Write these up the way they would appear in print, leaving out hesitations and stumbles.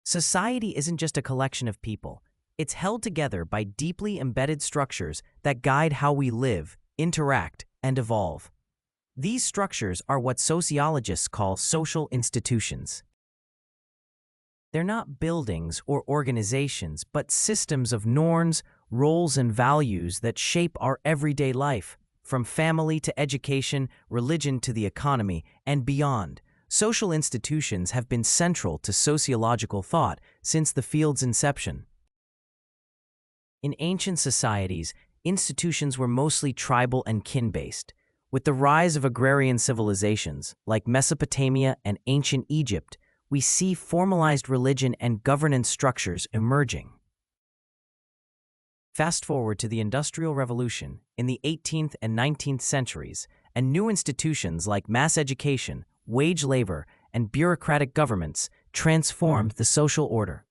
Society isn't just a collection of people. It's held together by deeply embedded structures that guide how we live, interact, and evolve. These structures are what sociologists call social institutions. They're not buildings or organizations, but systems of norms, roles, and values that shape our everyday life, from family to education, religion to the economy, and beyond. Social institutions have been central to sociological thought since the field's inception. In ancient societies, institutions were mostly tribal and kin-based. With the rise of agrarian civilizations, like Mesopotamia and ancient Egypt, we see formalized religion and governance structures emerging. Fast forward to the Industrial Revolution in the 18th and 19th centuries, and new institutions like mass education, wage labor, and bureaucratic governments transformed the social order.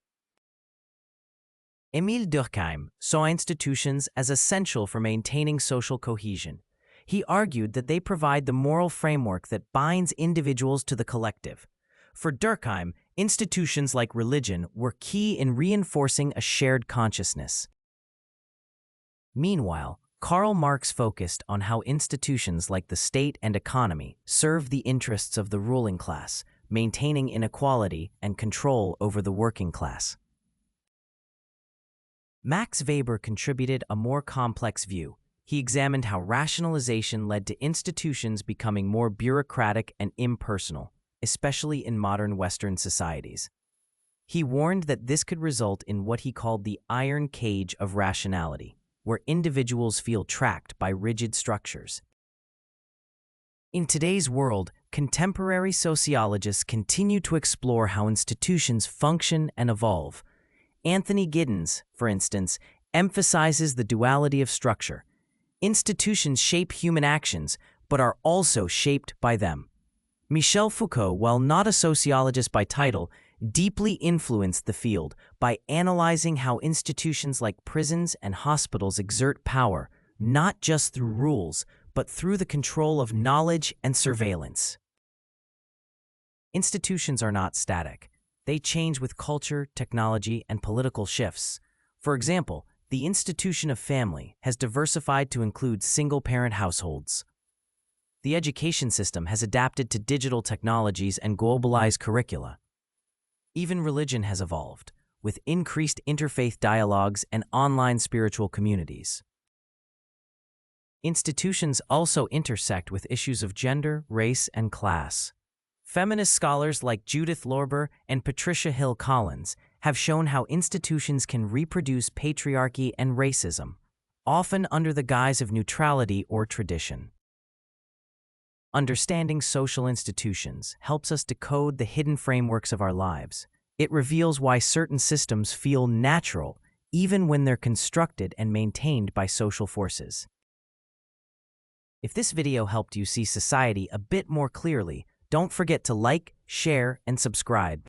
Émile Durkheim saw institutions as essential for maintaining social cohesion. He argued that they provide the moral framework that binds individuals to the collective. For Durkheim, institutions like religion were key in reinforcing a shared consciousness. Meanwhile, Karl Marx focused on how institutions like the state and economy serve the interests of the ruling class, maintaining inequality and control over the working class. Max Weber contributed a more complex view. He examined how rationalization led to institutions becoming more bureaucratic and impersonal, especially in modern Western societies. He warned that this could result in what he called the iron cage of rationality, where individuals feel trapped by rigid structures. In today's world, contemporary sociologists continue to explore how institutions function and evolve. Anthony Giddens, for instance, emphasizes the duality of structure. Institutions shape human actions, but are also shaped by them. Michel Foucault, while not a sociologist by title, deeply influenced the field by analyzing how institutions like prisons and hospitals exert power, not just through rules, but through the control of knowledge and surveillance. Institutions are not static. They change with culture, technology, and political shifts. For example, the institution of family has diversified to include single-parent households. The education system has adapted to digital technologies and globalized curricula. Even religion has evolved, with increased interfaith dialogues and online spiritual communities. Institutions also intersect with issues of gender, race, and class. Feminist scholars like Judith Lorber and Patricia Hill Collins have shown how institutions can reproduce patriarchy and racism, often under the guise of neutrality or tradition. Understanding social institutions helps us decode the hidden frameworks of our lives. It reveals why certain systems feel natural, even when they're constructed and maintained by social forces. If this video helped you see society a bit more clearly, don't forget to like, share, and subscribe.